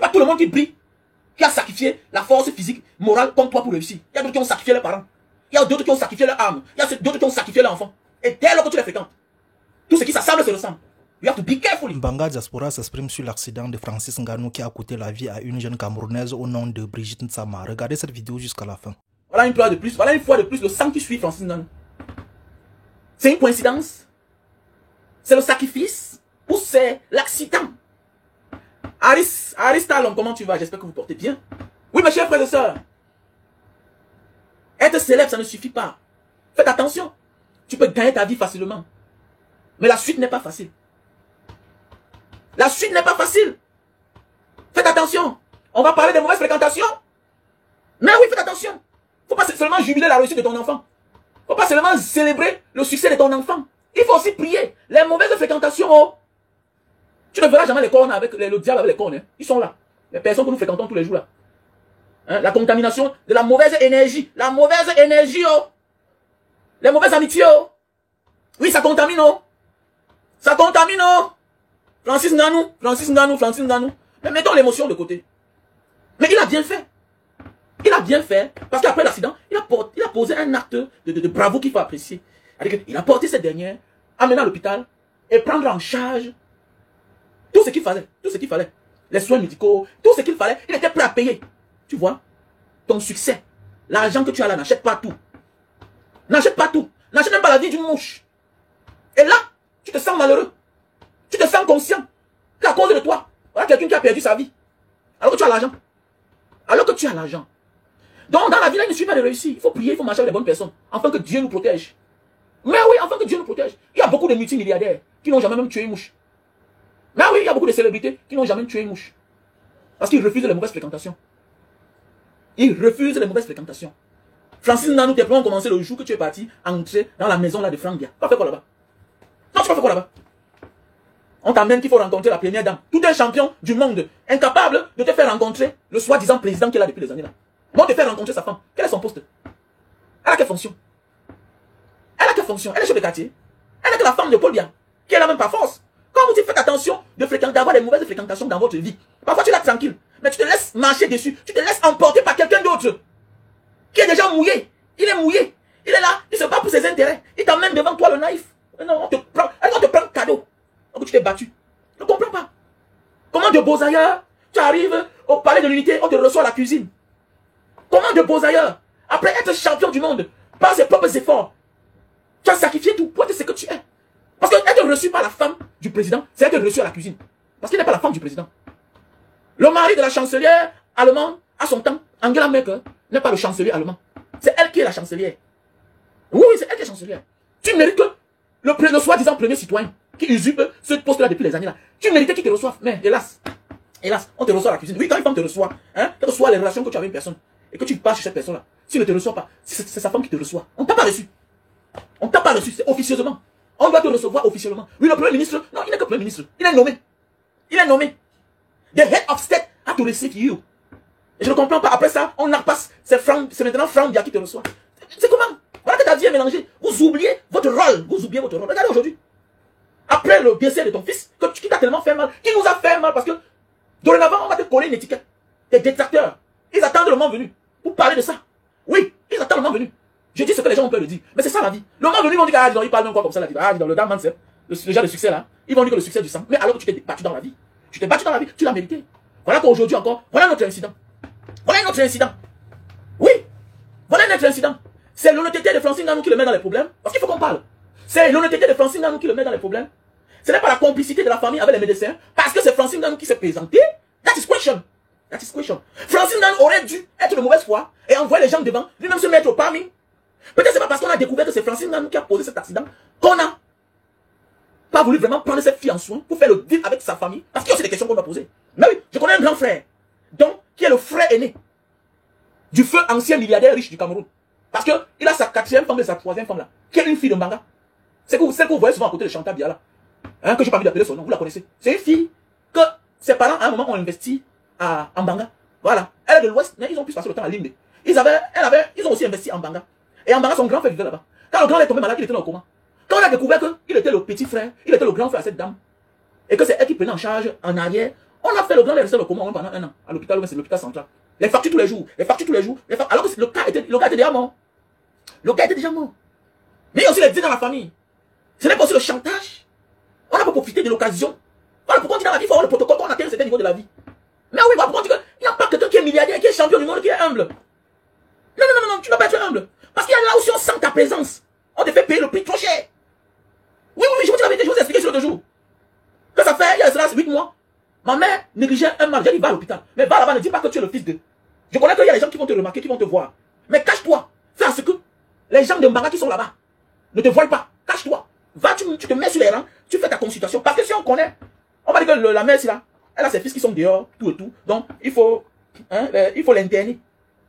Pas tout le monde qui brille, qui a sacrifié la force physique, morale comme toi pour réussir. Il y a d'autres qui ont sacrifié leurs parents. Il y a d'autres qui ont sacrifié leur âme. Il y a d'autres qui ont sacrifié leur enfant. Et dès lors que tu les fréquentes, tout ce qui s'assemble se ressemble. You have to be careful. Mbanga Diaspora s'exprime sur l'accident de Francis Ngannou qui a coûté la vie à une jeune Camerounaise au nom de Brigitte Nsama. Regardez cette vidéo jusqu'à la fin. Voilà une fois de plus, le sang qui suit Francis Ngannou. C'est une coïncidence? C'est le sacrifice? Ou c'est l'accident? Aris Talon, comment tu vas? J'espère que vous portez bien. Oui, mes chers frères et sœurs. Être célèbre, ça ne suffit pas. Faites attention. Tu peux gagner ta vie facilement. Mais la suite n'est pas facile. La suite n'est pas facile. Faites attention. On va parler des mauvaises fréquentations. Mais oui, faites attention. Faut pas seulement jubiler la réussite de ton enfant. Faut pas seulement célébrer le succès de ton enfant. Il faut aussi prier. Les mauvaises fréquentations, oh. Tu ne verras jamais les cornes avec le diable avec les cornes. Hein. Ils sont là. Les personnes que nous fréquentons tous les jours là. Hein? La contamination de la mauvaise énergie. La mauvaise énergie, oh. Les mauvaises amitiés, oh. Oui, ça contamine, oh. Ça contamine, oh. Francis Ngannou. Mais mettons l'émotion de côté. Mais il a bien fait. Il a bien fait. Parce qu'après l'accident, il a posé un acte de bravoure qu'il faut apprécier. Il a porté cette dernière, amené à l'hôpital et prendre en charge tout ce qu'il fallait. Tout ce qu'il fallait. Les soins médicaux, tout ce qu'il fallait. Il était prêt à payer. Tu vois, ton succès, l'argent que tu as là, n'achète pas tout. N'achète pas tout. N'achète même pas la vie d'une mouche. Et là, tu te sens malheureux. Tu te sens conscient qu'à cause de toi, voilà quelqu'un qui a perdu sa vie. Alors que tu as l'argent. Alors que tu as l'argent. Donc, dans la vie, là, il ne suffit pas de réussir. Il faut prier, il faut marcher avec les bonnes personnes. Afin que Dieu nous protège. Mais oui, afin que Dieu nous protège. Il y a beaucoup de multimilliardaires qui n'ont jamais même tué une mouche. Mais oui, il y a beaucoup de célébrités qui n'ont jamais tué une mouche. Parce qu'ils refusent les mauvaises fréquentations. Ils refusent les mauvaises fréquentations. Francis Ngannou, tes plans ont commencé le jour que tu es parti entrer dans la maison là de Franck Bia. Tu vas faire quoi là-bas? Non, tu vas faire quoi là-bas? On t'amène qu'il faut rencontrer la première dame. Tout un champion du monde, incapable de te faire rencontrer le soi-disant président qui est là depuis des années là. On te faire rencontrer sa femme. Quel est son poste? Elle a quelle fonction? Elle a quelle fonction? Elle est chef de quartier. Elle est que la femme de Paul Biya, qui est là même par force. Quand vous dites faites attention d'avoir des mauvaises fréquentations dans votre vie. Parfois tu es là tranquille, mais tu te laisses marcher dessus. Tu te laisses emporter par quelqu'un d'autre qui est déjà mouillé. Il est mouillé. Il est là, il se bat pour ses intérêts. Il t'emmène devant toi le naïf. Non, on te prend, elle va te prendre cadeau. Donc tu t'es battu. Je ne comprends pas. Comment de beaux ailleurs, tu arrives au palais de l'unité, on te reçoit à la cuisine. Comment de beaux ailleurs, après être champion du monde, par ses propres efforts, tu as sacrifié tout pour être ce que tu es. Parce qu'être reçu par la femme du président, c'est être reçu à la cuisine. Parce qu'il n'est pas la femme du président. Le mari de la chancelière allemande, à son temps, Angela Merkel, n'est pas le chancelier allemand. C'est elle qui est la chancelière. Oui, c'est elle qui est chancelière. Tu mérites que le soi-disant premier citoyen qui usurpe ce poste-là depuis les années là, tu méritais qu'il te reçoive. Mais hélas, on te reçoit à la cuisine. Oui, quand une femme te reçoit, hein, quelles que soient les relations que tu as avec une personne, et que tu pars chez cette personne-là, s'il ne te reçoit pas, c'est sa femme qui te reçoit. On ne t'a pas reçu. On ne t'a pas reçu, c'est officieusement. On doit te recevoir officiellement. Oui, le Premier ministre, non, il n'est que Premier ministre. Il est nommé. Il est nommé. The head of state has to receive you. Et je ne comprends pas. Après ça, on n'a pas. C'est maintenant Franck Bia qui te reçoit. C'est comment? Voilà que ta vie est mélangée. Vous oubliez votre rôle. Vous oubliez votre rôle. Regardez aujourd'hui. Après le décès de ton fils, qui t'a tellement fait mal, qui nous a fait mal, parce que dorénavant, on va te coller une étiquette. Des détracteurs. Ils attendent le moment venu pour parler de ça. Oui, ils attendent le moment venu. Je dis ce que les gens ont peur de dire. Mais c'est ça la vie. Le moment venu, ils vont dire ah, ils parlent même quoi comme ça. Là, dans le Darman, c'est le genre de succès là. Ils vont dire que le succès du sang. Mais alors que tu t'es battu dans la vie. Tu t'es battu dans la vie, tu l'as mérité. Voilà qu'aujourd'hui encore, voilà notre incident. Voilà notre incident. Oui, voilà notre incident. C'est l'honnêteté de Francine Ngannou qui le met dans les problèmes. Parce qu'il faut qu'on parle. C'est l'honnêteté de Francine Ngannou qui le met dans les problèmes. Ce n'est pas la complicité de la famille avec les médecins. Parce que c'est Francine Ngannou qui s'est présentée. That is question. That is question. Francine Ngannou aurait dû être de mauvaise foi et envoyer les gens devant, lui-même se mettre au parmi. Peut-être c'est pas parce qu'on a découvert que c'est Francine Ngannou qui a posé cet accident qu'on n'a pas voulu vraiment prendre cette fille en soin pour faire le deal avec sa famille. Parce qu'il y a aussi des questions qu'on doit poser. Mais oui, je connais un grand frère, donc, qui est le frère aîné du feu ancien milliardaire riche du Cameroun. Parce qu'il a sa 4e femme et sa 3e femme là, qui est une fille de Mbanga. C'est celle que vous voyez souvent à côté de Chantal Biya là. Hein, que je n'ai pas envie d'appeler son nom, vous la connaissez. C'est une fille que ses parents à un moment ont investi à Mbanga. Voilà. Elle est de l'Ouest, mais ils ont pu passer le temps à Limbe. Ils ont aussi investi en Mbanga. Et en Mbanga, son grand frère vivait là-bas. Quand le grand est tombé malade, il était dans le coma. Quand on a découvert qu'il était le petit frère, il était le grand frère à cette dame, et que c'est elle qui prenait en charge en arrière, On a fait le grand RSL commun pendant 1 an à l'hôpital, c'est l'hôpital central. Les factures tous les jours, les factures tous les jours. Alors que le gars était déjà mort. Le gars était déjà mort. Mais il y a aussi les vies dans la famille. Ce n'est pas aussi le chantage. On a pas profité de l'occasion. Voilà pourquoi on dit dans la vie, il faut avoir le protocole quand on atteint un certain niveau de la vie. Mais oui, voilà pourquoi on dit qu'il n'y a pas quelqu'un qui est milliardaire, qui est champion du monde, qui est humble. Non, tu ne dois pas être humble. Parce qu'il y a là aussi, on sent ta présence. On te fait payer le prix trop cher. Oui, je vous dis la vérité, je vous ai expliqué sur le 2 jours. Que ça fait, il y a cela 8 mois. Ma mère négligeait un mal. J'ai dit, va à l'hôpital. Mais va là-bas, ne dis pas que tu es le fils de. Je connais qu'il y a des gens qui vont te remarquer, qui vont te voir. Mais cache-toi. Fais en ce que les gens de Mbanga qui sont là-bas ne te voient pas. Cache-toi. Va, tu te mets sur les rangs, tu fais ta consultation. Parce que si on connaît, on va dire que la mère, c'est là. Elle a ses fils qui sont dehors, tout et tout. Donc, il faut l'interner.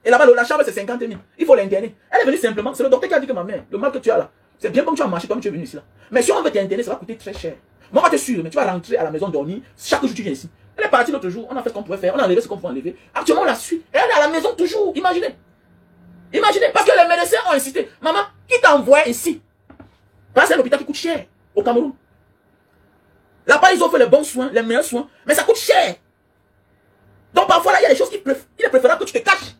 Et là-bas, la chambre, c'est 50 000. Il faut l'interner. Elle est venue simplement. C'est le docteur qui a dit que ma mère, le mal que tu as là, c'est bien comme tu as marché, comme tu es venu ici là. Mais si on veut t'interner, ça va coûter très cher. Moi, on va te suivre, mais tu vas rentrer à la maison dormir. Chaque jour, tu viens ici. Elle est partie l'autre jour, on a fait ce qu'on pouvait faire, on a enlevé ce qu'on pouvait enlever. Actuellement, on la suit. Et elle est à la maison toujours. Imaginez. Imaginez, parce que les médecins ont insisté. Maman, qui t'a envoyé ici? Parce que c'est l'hôpital qui coûte cher au Cameroun. Là-bas, ils ont fait les bons soins, les meilleurs soins, mais ça coûte cher. Donc parfois, là, il y a des choses qu'il est préférable que tu te caches.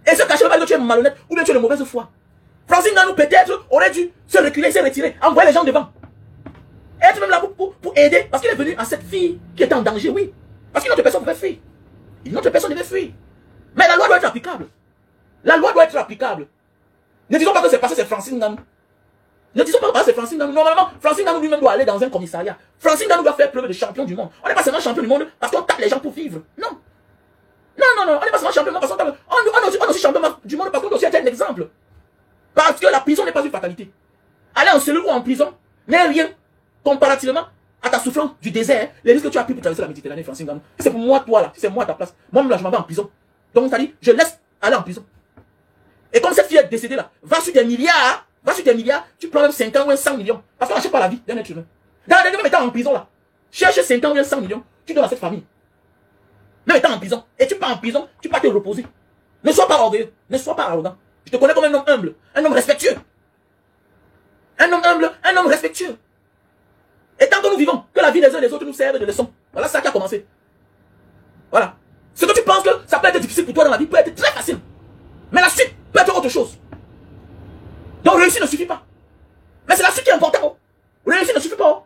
Et se cacher, parce que tu es malhonnête ou bien tu es de mauvaise foi. Francine Nganou, peut-être, aurait dû se reculer, se retirer, envoyer les gens devant. Être même là pour aider, parce qu'il est venu à cette fille qui était en danger, oui. Parce qu'une autre personne devait fuir. Une autre personne devait fuir. Mais la loi doit être applicable. La loi doit être applicable. Ne disons pas que c'est parce que c'est Francine Nganou. Ne disons pas que c'est Francine Nganou. Normalement, Francine Nganou lui-même doit aller dans un commissariat. Francine Nganou doit faire preuve de champion du monde. On n'est pas seulement champion du monde parce qu'on tape les gens pour vivre. Non. On n'est pas seulement champion du monde parce qu'on tape. On est aussi champion du monde parce qu'on doit aussi être un exemple. Parce que la prison n'est pas une fatalité. Aller en cellule ou en prison n'est rien comparativement à ta souffrance du désert, les risques que tu as pris pour traverser la Méditerranée, Francine Nganou. Si c'est pour moi, toi là, si c'est moi à ta place, moi là, je m'en vais en prison. Donc, ça dit, je laisse aller en prison. Et comme cette fille est décédée là, va sur des milliards, tu prends même 50 ou 100 millions. Parce qu'on n'achète pas la vie d'un être humain. Dans les étant en prison là, cherche 50 ou 100 millions, tu donnes à cette famille. Même étant en prison, et tu pars en prison, tu pars te reposer. Ne sois pas orgueilleux, ne sois pas arrogant. Je te connais comme un homme humble, un homme respectueux. Un homme humble, un homme respectueux. Et tant que nous vivons, que la vie des uns et des autres nous serve de leçon. Voilà ça qui a commencé. Voilà. Ce que tu penses que ça peut être difficile pour toi dans la vie peut être très facile. Mais la suite peut être autre chose. Donc réussir ne suffit pas. Mais c'est la suite qui est importante. Réussir ne suffit pas.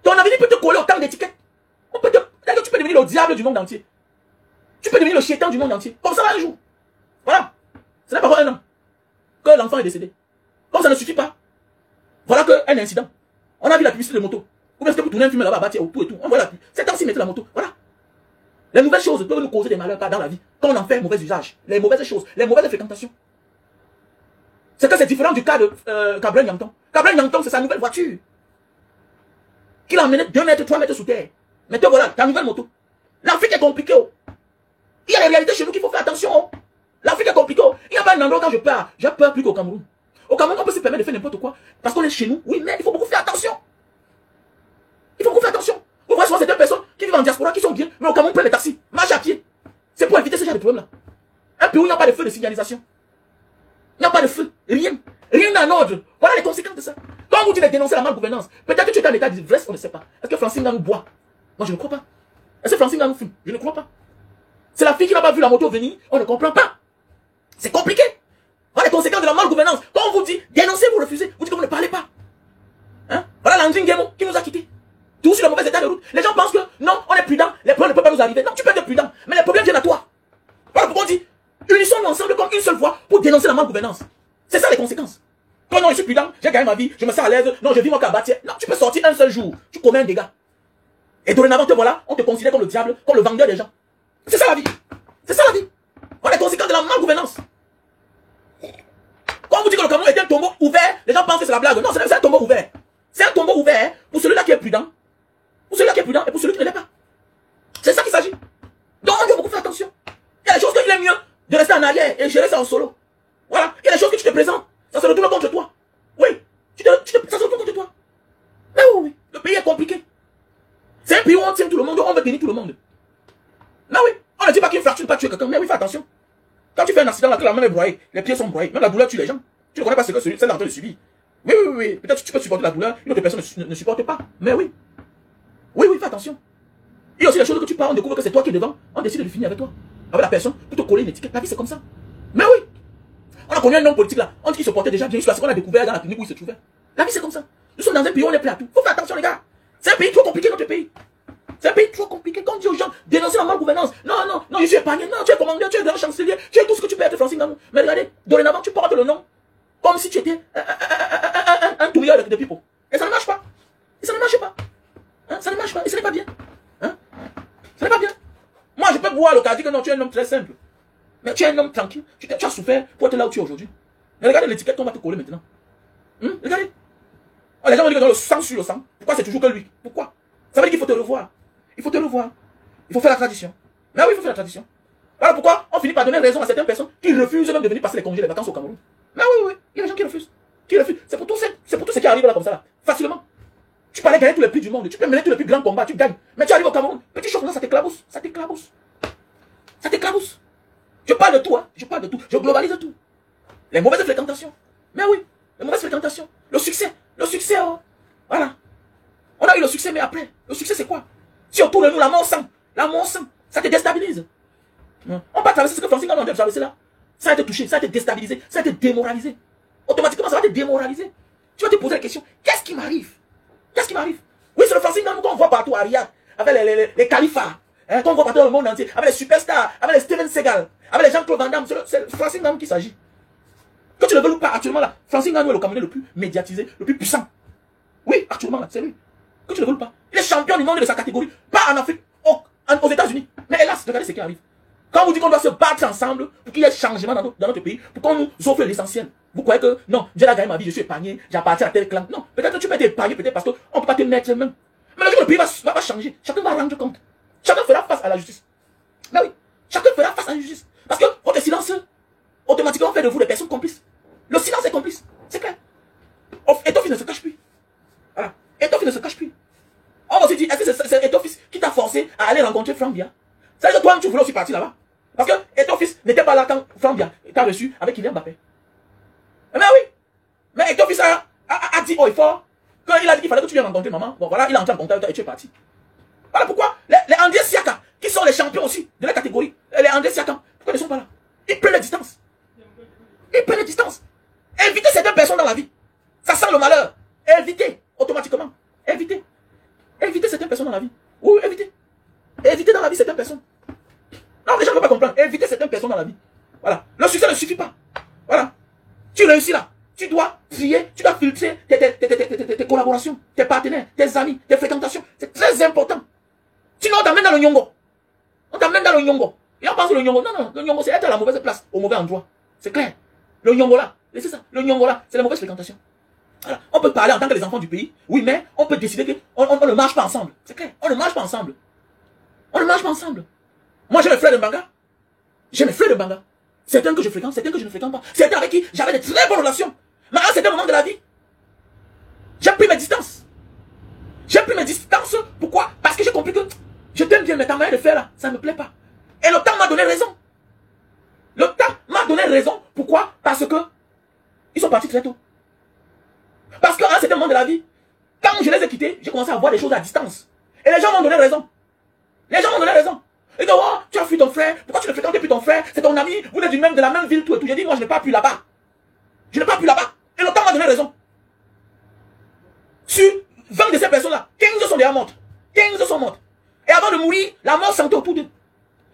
Ton avenir peut te coller autant d'étiquettes. Tu peux devenir le diable du monde entier. Tu peux devenir le chétan du monde entier. Comme ça un jour. Voilà. Ce n'est pas un an que l'enfant est décédé. Comme ça ne suffit pas. Voilà qu'un incident. On a vu la publicité de moto. Ou bien c'était pour tourner un film là-bas, tout et tout. On voit la pub. C'est temps-ci mettre la moto. Voilà. Les nouvelles choses peuvent nous causer des malheurs dans la vie. Quand on en fait mauvais usage. Les mauvaises choses. Les mauvaises fréquentations. C'est que c'est différent du cas de Gabriel Nyangton. Gabriel Nyangton, c'est sa nouvelle voiture. Qu'il a emmené 2 mètres, 3 mètres sous terre. Mais te voilà, ta nouvelle moto. L'Afrique est compliquée. Oh. Il y a des réalités chez nous qu'il faut faire attention. Oh. L'Afrique est compliquée. Oh. Il n'y a pas un endroit quand je pars. J'ai peur plus qu'au Cameroun. Au Cameroun, on peut se permettre de faire n'importe quoi. Parce qu'on est chez nous. Oui, mais il faut beaucoup faire attention. Il faut beaucoup faire attention. Vous voyez souvent ces 2 personnes qui vivent en diaspora, qui sont bien, mais au Cameroun prennent les taxis, marchent à pied. C'est pour éviter ce genre de problème-là. Un pays où il n'y a pas de feu de signalisation. Il n'y a pas de feu. Rien. Rien en ordre. Voilà les conséquences de ça. Quand on vous dit de dénoncer la malgouvernance, peut-être que tu es en état d'ivresse, on ne sait pas. Est-ce que Francine Nganou boit? Moi, je ne crois pas. Est-ce que Francine Nganou fume? Je ne crois pas. C'est la fille qui n'a pas vu la moto venir, on ne comprend pas. C'est compliqué. Voilà les conséquences de la malgouvernance. Quand on vous dit dénoncez, vous refusez, vous dites que vous ne parlez pas. Hein? Voilà Landry Nguemo qui nous a quittés. Tout sur le mauvais état de route. Les gens pensent que non, on est prudent, les problèmes ne peuvent pas nous arriver. Non, tu peux être prudent, mais les problèmes viennent à toi. Voilà pourquoi on dit unissons-nous ensemble comme une seule voix pour dénoncer la malgouvernance. C'est ça les conséquences. Quand non, je suis prudent, j'ai gagné ma vie, je me sens à l'aise, non, je vis mon cabatier. Non, tu peux sortir un seul jour, tu commets un dégât. Et dorénavant, te voilà, on te considère comme le diable, comme le vendeur des gens. C'est ça la vie. C'est ça la vie. Voilà les conséquences de la malgouvernance. Quand on vous dit que le Cameroun est un tombeau ouvert, les gens pensent que c'est la blague. Non, c'est un tombeau ouvert. C'est un tombeau ouvert pour celui-là qui est prudent. Pour celui-là qui est prudent et pour celui qui ne l'est pas. C'est ça qu'il s'agit. Donc on doit beaucoup faire attention. Il y a des choses qu'il est mieux de rester en arrière et gérer ça en solo. Voilà. Il y a des choses que tu te présentes. Ça se retourne contre toi. Oui. Ça se retourne contre toi. Mais oui. Le pays est compliqué. C'est un pays où on tient tout le monde, on veut tenir tout le monde. Mais oui. On ne dit pas qu'une fracture ne peut pas tuer quelqu'un. Mais oui, fais attention. Quand tu fais un accident, la main est broyée, les pieds sont broyés, même la douleur tue les gens. Tu ne connais pas ce que c'est en train de subir. Oui. Peut-être que tu peux supporter la douleur, une autre personne ne supporte pas. Mais oui. Oui, oui, fais attention. Il y a aussi des choses que tu parles, on découvre que c'est toi qui es devant, on décide de finir avec toi, avec la personne, pour te coller une étiquette. La vie, c'est comme ça. Mais oui. On a connu un homme politique là, on dit qu'il se portait déjà bien, c'est ce qu'on a découvert dans la clinique où il se trouvait. La vie, c'est comme ça. Nous sommes dans un pays où on est prêt à tout. Il faut faire attention, les gars. C'est un pays trop compliqué, notre pays. C'est un pays trop compliqué. Quand on dit aux gens, dénoncer la malgouvernance. Non, non, non, je suis épargné. Non, tu es commandeur, tu es grand chancelier, tu es tout ce que tu peux être, Francine Ngannou. Mais regardez, dorénavant, tu portes le nom comme si tu étais un touilleur de pipeau. Et ça ne marche pas. Et ça ne marche pas. Hein? Ça ne marche pas. Et ce n'est pas bien. Hein? Ce n'est pas bien. Moi, je peux boire le cas, dire que non, tu es un homme très simple. Mais tu es un homme tranquille. Tu as souffert pour être là où tu es aujourd'hui. Mais regardez l'étiquette qu'on va te coller maintenant. Regardez. Oh, les gens vont dire que dans le sang sur le sang. Pourquoi c'est toujours que lui? Pourquoi? Ça veut dire qu'il faut te revoir. Il faut te revoir. Il faut faire la tradition. Mais oui, il faut faire la tradition. Voilà pourquoi on finit par donner raison à certaines personnes qui refusent même de venir passer les congés, les vacances au Cameroun. Mais oui, oui, il y a des gens qui refusent. Qui refusent. C'est pour tout ce qui arrive là comme ça, là. Facilement. Tu peux aller gagner tous les prix du monde. Tu peux mener tous les plus grands combats, tu gagnes. Mais tu arrives au Cameroun. Petit chose, ça t'éclabousse. Ça t'éclabousse. Ça t'éclabousse. Je parle de tout, hein. Je parle de tout. Je globalise tout. Les mauvaises fréquentations. Mais oui, les mauvaises fréquentations. Le succès, oh. Voilà. On a eu le succès, mais après, le succès c'est quoi? Si autour de nous, la mort sang, ça te déstabilise. On va traverser ce que Francine Ngannou a traversé là. Ça va te toucher, ça va te déstabiliser, ça va te démoraliser. Automatiquement, ça va te démoraliser. Tu vas te poser la question, qu'est-ce qui m'arrive? Qu'est-ce qui m'arrive? Oui, c'est le Francine Ngannou qu'on voit partout à Riyad, avec les califats, hein, qu'on voit partout dans le monde entier, avec les superstars, avec les Steven Seagal, avec les Jean-Claude Van Damme. C'est le Francine Ngannou qui s'agit. Que tu le veux ou pas, actuellement là, Francine Ngannou est le Camerounais le plus médiatisé, le plus puissant. Oui, actuellement là, c'est lui. Que tu le veux ou pas. Il est champion du monde de sa catégorie. Pas en Afrique, aux États-Unis. Mais hélas, regardez ce qui arrive. Quand on vous dit qu'on doit se battre ensemble pour qu'il y ait changement dans notre pays, pour qu'on nous offre l'essentiel. Vous croyez que non, Dieu a gagné ma vie, je suis épargné, j'appartiens à tel clan. Non, peut-être que tu peux être épargné, peut-être parce qu'on ne peut pas te mettre même. Mais le jour où le pays va changer, chacun va rendre compte. Chacun fera face à la justice. Mais oui, chacun fera face à la justice. Parce que votre silence, automatiquement, fait de vous des personnes complices. Le silence est complice, c'est clair. Etophis ne se cache plus. Voilà. Etophis ne se cache plus. On va se dire, est-ce que c'est Etophis qui t'a forcé à aller rencontrer Franck Bia? Ça veut dire que toi-même tu voulais aussi partir là-bas. Parce que Etophis n'était pas là quand Franck Bia t'a reçu avec Kylian Mbappé. Mais oui. Mais Etophis a dit haut et fort qu'il a dit qu'il fallait que tu viennes rencontrer maman. Bon voilà, il est entré en contact avec toi et tu es parti. Voilà pourquoi les André Siaka, qui sont les champions aussi de la catégorie, les André Siaka, pourquoi ils ne sont pas là? Ils prennent les distances. Ils prennent les distances. Évitez certaines personnes dans la vie. Ça sent le malheur. Évitez automatiquement. Évitez. Évitez certaines personnes dans la vie. Oui, évitez. Évitez dans la vie certaines personnes. Non, les gens ne peuvent pas comprendre. Évitez certaines personnes dans la vie. Voilà. Le succès ne suffit pas. Voilà. Tu réussis là. Tu dois trier, tu dois filtrer tes collaborations, tes partenaires, tes amis, tes fréquentations. C'est très important. Sinon, on t'amène dans le nyongo. On t'amène dans le nyongo. Et on pense que le nyongo, non, le nyongo, c'est être à la mauvaise place, au mauvais endroit. C'est clair. Le nyongo là, c'est ça. Le nyongo là, c'est la mauvaise fréquentation. Voilà. On peut parler en tant que les enfants du pays, oui, mais on peut décider qu'on ne marche pas ensemble. C'est clair. On ne marche pas ensemble. On ne marche pas ensemble. Moi, j'ai mes frères de Mbanga. J'ai mes frères de Mbanga. Certains que je fréquente, certains que je ne fréquente pas. Certains avec qui j'avais de très bonnes relations. Mais à un certain moment de la vie, j'ai pris mes distances. J'ai pris mes distances. Pourquoi? Parce que j'ai compris que je t'aime bien, mais ta manière de faire là, ça ne me plaît pas. Et le temps m'a donné raison. Le temps m'a donné raison. Pourquoi? Parce que ils sont partis très tôt. Parce qu'à un certain moment de la vie, quand je les ai quittés, j'ai commencé à voir des choses à distance. Et les gens m'ont donné raison. Les gens m'ont donné raison. Ils disent, oh, tu as fui ton frère, pourquoi tu ne fréquentes plus ton frère, c'est ton ami, vous êtes de la même ville, tout et tout. J'ai dit, moi je n'ai pas pu là-bas. Je n'ai pas pu là-bas. Et le temps m'a donné raison. Sur 20 de ces personnes-là, 15 sont déjà mortes. 15 sont mortes. Et avant de mourir, la mort sentait autour d'eux.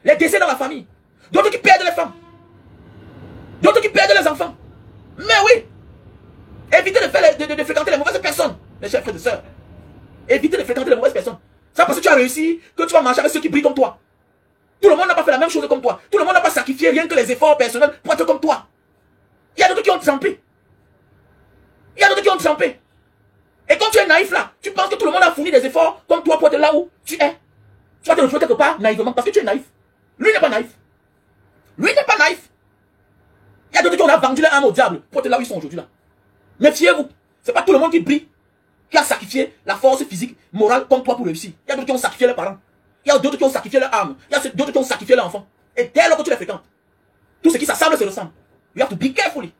Les décès dans la famille. D'autres qui perdent les femmes. D'autres qui perdent les enfants. Mais oui. Évitez de fréquenter les mauvaises personnes, mes chers frères et sœurs. Évitez de fréquenter les mauvaises personnes. C'est parce que tu as réussi que tu vas marcher avec ceux qui brillent comme toi. Tout le monde n'a pas fait la même chose comme toi. Tout le monde n'a pas sacrifié rien que les efforts personnels pour être comme toi. Il y a d'autres qui ont trempé. Il y a d'autres qui ont trempé. Et quand tu es naïf là, tu penses que tout le monde a fourni des efforts comme toi pour être là où tu es. Tu vas te retrouver quelque part naïvement parce que tu es naïf. Lui n'est pas naïf. Lui n'est pas naïf. Il y a d'autres qui ont vendu leur âme au diable pour être là où ils sont aujourd'hui là. Méfiez-vous. C'est pas tout le monde qui brille, qui a sacrifié la force physique, morale comme toi pour réussir. Il y a d'autres qui ont sacrifié leurs parents. Il y a d'autres qui ont sacrifié leur âme. Il y a d'autres qui ont sacrifié leur enfant. Et dès lors que tu les fréquentes, tout ce qui s'assemble se ressemble. We have to be carefully.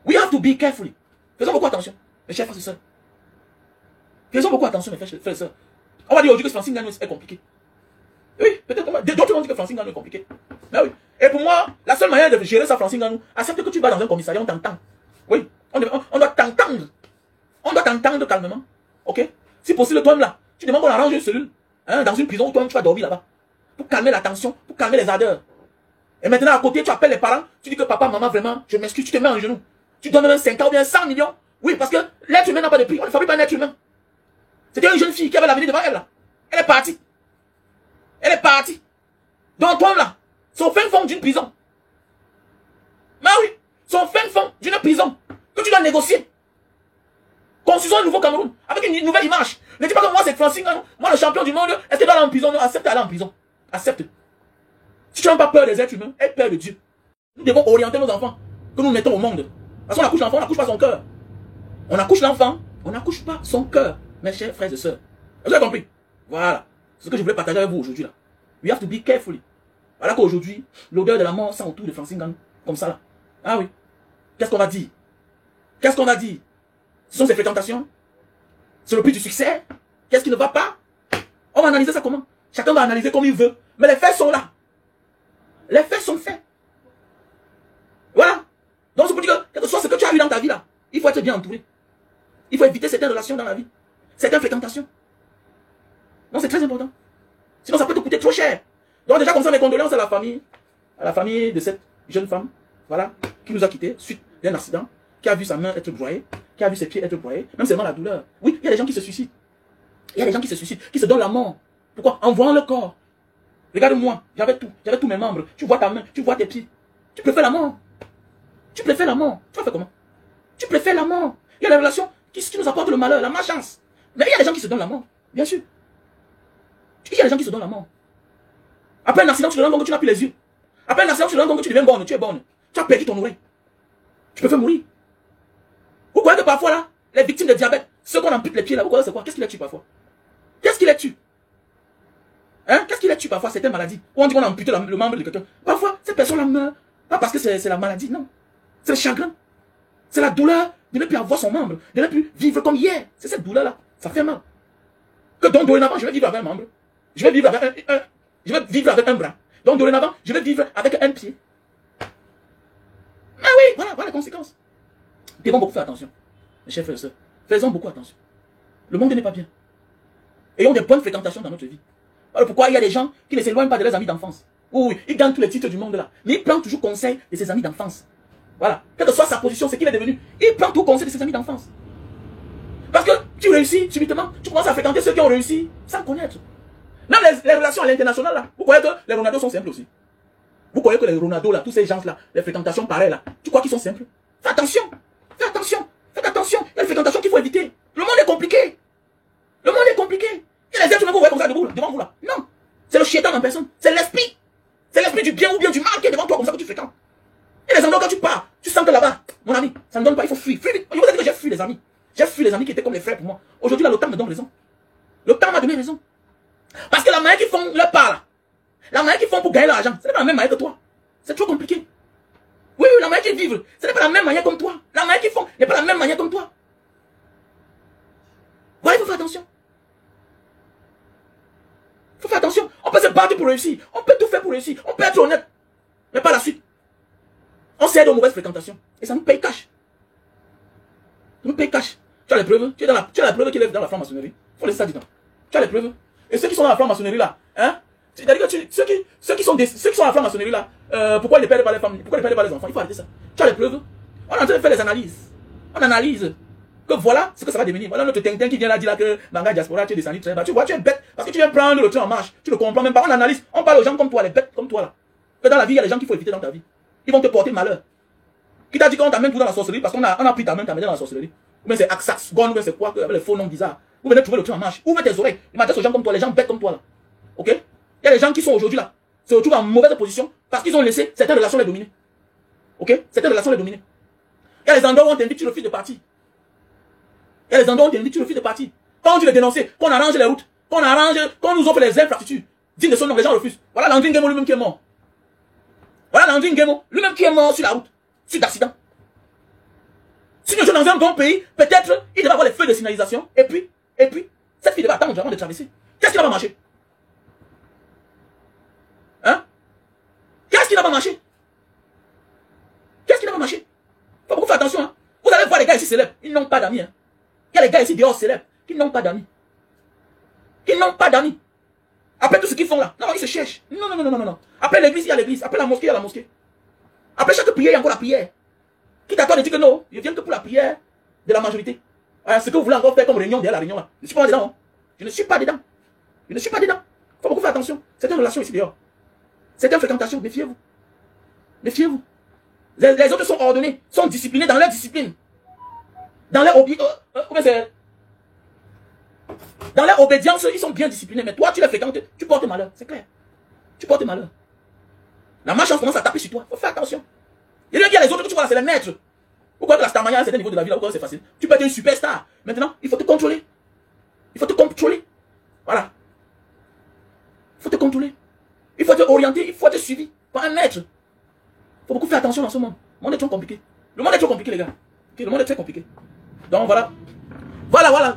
We have to be carefully. Faisons beaucoup attention, mes chers frères et sœurs. Faisons beaucoup attention, mes frères et sœurs. On va dire aujourd'hui que Francine Ngannou est compliqué. Oui, peut-être d'autres vont dire que Francine Ngannou est compliqué. Mais oui. Et pour moi, la seule manière de gérer ça, Francine Ngannou, accepte que tu vas dans un commissariat, on t'entend. Oui, on doit t'entendre. On doit t'entendre calmement. Ok? Si possible, toi-même là, tu demandes qu'on arrange une cellule, hein, dans une prison où toi-même tu vas dormir là-bas. Pour calmer la tension, pour calmer les ardeurs. Et maintenant, à côté, tu appelles les parents, tu dis que papa, maman, vraiment, je m'excuse, tu te mets en genoux. Tu donnes même 50 ou bien 100 millions. Oui, parce que l'être humain n'a pas de prix. On ne fabrique pas un être humain. C'était une jeune fille qui avait l'avenir devant elle là. Elle est partie. Elle est partie. Donc toi là, son fin fond d'une prison. Mais oui, son fin fond d'une prison que tu dois négocier. Construisons un nouveau Cameroun avec une nouvelle image. Ne dis pas que moi c'est Francine Ngannou, moi le champion du monde, est-ce que tu dois aller en prison? Non, accepte d'aller en prison. Accepte. Si tu n'as pas peur des êtres humains, aie peur de Dieu. Nous devons orienter nos enfants que nous mettons au monde. Parce qu'on accouche l'enfant, on n'accouche pas son cœur. On accouche l'enfant, on n'accouche pas son cœur, mes chers frères et sœurs. Vous avez compris? Voilà. C'est ce que je voulais partager avec vous aujourd'hui là. We have to be careful. Voilà qu'aujourd'hui, l'odeur de la mort sent autour de Francine Ngannou. Comme ça là. Ah oui. Qu'est-ce qu'on va dire? Qu'est-ce qu'on va dire? Ce sont ses fréquentations? C'est le prix du succès? Qu'est-ce qui ne va pas? On va analyser ça comment? Chacun va analyser comme il veut. Mais les faits sont là. Les faits sont faits. Voilà. Donc c'est pour dire que, quel que soit ce que tu as eu dans ta vie là, il faut être bien entouré. Il faut éviter certaines relations dans la vie. Certaines fréquentations. Donc c'est très important. Sinon ça peut te coûter trop cher. Donc déjà comme ça mes condoléances à la famille de cette jeune femme, voilà, qui nous a quittés suite d'un accident, qui a vu sa main être broyée, qui a vu ses pieds être broyés, même seulement la douleur. Oui, il y a des gens qui se suicident. Il y a des gens qui se suicident, qui se donnent la mort. Pourquoi? En voyant le corps. Regarde-moi, j'avais tous mes membres. Tu vois ta main, tu vois tes pieds. Tu préfères la mort. Tu préfères la mort. Tu vas faire comment? Tu préfères la mort. Il y a des relations qui nous apportent le malheur, la malchance. Mais il y a des gens qui se donnent la mort, bien sûr. Il y a des gens qui se donnent la mort. Après un accident, tu te rends compte que tu n'as plus les yeux. Après un accident, tu te rends compte que tu deviens borne, tu es borne. Tu as perdu ton oreille. Tu peux faire mourir. Vous croyez que parfois là, les victimes de diabète, ceux qu'on ampute les pieds là, vous croyez c'est quoi? Qu'est-ce qui les tue parfois? Qu'est-ce qui les tue? Hein? Qu'est-ce qui les tue parfois? Certaines maladies. Où on dit qu'on a amputé le membre de quelqu'un. Parfois, ces personnes-là meurent. Pas parce que c'est la maladie, non. C'est le chagrin. C'est la douleur de ne plus avoir son membre, de ne plus vivre comme hier. C'est cette douleur-là. Ça fait mal. Que donc dorénavant, je vais vivre avec un membre. Je vais vivre avec un bras. Donc dorénavant, je vais vivre avec un pied. Ah oui, voilà les conséquences. Nous devons beaucoup faire attention. Mes chers frères et sœurs, faisons beaucoup attention. Le monde n'est pas bien. Ayons des bonnes fréquentations dans notre vie. Alors pourquoi il y a des gens qui ne s'éloignent pas de leurs amis d'enfance? Oui, ils gagnent tous les titres du monde là. Mais ils prennent toujours conseil de ses amis d'enfance. Voilà. Quelle que soit sa position, c'est qu'il est devenu. Il prend tout conseil de ses amis d'enfance. Parce que tu réussis, subitement, tu commences à fréquenter ceux qui ont réussi sans connaître. Même les relations à l'international là, vous croyez que les Ronaldo sont simples aussi? Vous croyez que les Ronaldo là, tous ces gens là, les fréquentations pareilles là, tu crois qu'ils sont simples? Fais attention, fais attention, faites attention. Il y a des fréquentations qu'il faut éviter. Le monde est compliqué. Le monde est compliqué. Il y a des êtres humains que vous voyez comme ça devant vous là. Non. C'est le chétan en personne. C'est l'esprit. C'est l'esprit du bien ou bien du mal qui est devant toi comme ça que tu fréquentes. Et les endroits quand tu pars, tu sens que là-bas, mon ami, ça ne donne pas, il faut fuir. Fuis vite. Je vous ai dit que j'ai fui les amis. J'ai fui les amis qui étaient comme les frères pour moi. Aujourd'hui là, le temps me donne raison. Le temps m'a donné raison. Parce que la manière qu'ils font leur part là, la manière qu'ils font pour gagner l'argent, ce n'est pas la même manière que toi. C'est trop compliqué. Oui, la manière qu'ils vivent, ce n'est pas la même manière comme toi. La manière qu'ils font n'est pas la même manière comme toi. Voilà, il faut faire attention. Il faut faire attention. On peut se battre pour réussir. On peut tout faire pour réussir. On peut être honnête. Mais pas la suite. On cède aux mauvaises fréquentations. Et ça nous paye cash. Ça nous paye cash. Tu as les preuves. Tu as la preuve qu'il est dans la franc-maçonnerie. Il faut laisser ça du temps. Tu as les preuves. Et ceux qui sont dans la franc-maçonnerie là, hein? C'est-à-dire que ceux qui sont dans la franc-maçonnerie là, pourquoi ils ne perdent pas les femmes? Pourquoi ils ne perdent pas les enfants? Il faut arrêter ça. Tu as les preuves. On est en train de faire des analyses. On analyse. Que voilà ce que ça va devenir. Voilà notre tintin qui vient là dire là que Manga Diaspora, tu es descendu très bas. Tu vois, tu es bête. Parce que tu viens prendre le train en marche. Tu ne comprends même pas. On analyse. On parle aux gens comme toi, les bêtes comme toi là. Que dans la vie, il y a des gens qu'il faut éviter dans ta vie. Ils vont te porter malheur. Qui t'a dit qu'on t'amène tout dans la sorcellerie parce qu'on a pris ta main, t'amène dans la sorcellerie. Ou bien c'est Axax, Gon, ou bien c'est quoi, avec les faux noms bizarres. Ou bien trouver le train en marche. Ouvre tes oreilles. Il m'adresse aux gens comme toi, les gens bêtes comme toi là. Ok? Il y a des gens qui sont aujourd'hui là, se retrouvent en mauvaise position parce qu'ils ont laissé certaines relations les dominer. Ok? Certaines relations les dominer. Il y a des endroits où on t'invite, tu refuses de partir. Il y a des endroits où on t'invite, tu refuses de partir. Quand tu les dénonces, qu'on arrange les routes, qu'on nous offre les infrastructures, digne de son nom, les gens refusent. Voilà Landry Nguemo lui-même qui est mort. Voilà Landry Nguemo lui-même qui est mort sur la route, suite d'accident. Si nous sommes dans un bon pays, peut-être il devait avoir les feux de signalisation, et puis, cette fille devait attendre vraiment de traverser. Qu'est-ce qui n'a pas marché? Hein? Qu'est-ce qui n'a pas marché? Qu'est-ce qui n'a pas marché? Faut beaucoup faire attention. Hein? Vous allez voir les gars ici célèbres. Ils n'ont pas d'amis. Hein? Il y a les gars ici dehors célèbres qui n'ont pas d'amis. Qui n'ont pas d'amis. Après tout ce qu'ils font là. Non, ils se cherchent. Non, non, non, non, non, non. Après l'église, il y a l'église. Après la mosquée, il y a la mosquée. Après chaque prière, il y a encore la prière. Qui t'attend de dire que non, je viens que pour la prière de la majorité. Alors, ce que vous voulez encore faire comme réunion derrière la réunion là. Je ne suis pas dedans. Hein. Je ne suis pas dedans. Je ne suis pas dedans. Il faut beaucoup faire attention. C'est une relation ici dehors. C'est une fréquentation. Méfiez-vous. Méfiez-vous. Les autres sont ordonnés, sont disciplinés dans leur discipline. Dans leur dans leur obédience, ils sont bien disciplinés. Mais toi, tu les fréquentes, tu portes malheur. C'est clair. Tu portes malheur. La malchance commence à taper sur toi. Il faut faire attention. Il y a les autres que tu vois là, c'est les maîtres. Pourquoi que la starmania à un certain niveau de la vie, là, pourquoi c'est facile? Tu peux être une superstar. Maintenant, il faut te contrôler. Il faut te contrôler. Voilà. Il faut te contrôler. Il faut te orienter. Il faut être suivi par un maître. Il faut beaucoup faire attention dans ce monde. Le monde est trop compliqué. Le monde est trop compliqué, les gars. Okay, le monde est très compliqué. Donc voilà. Voilà.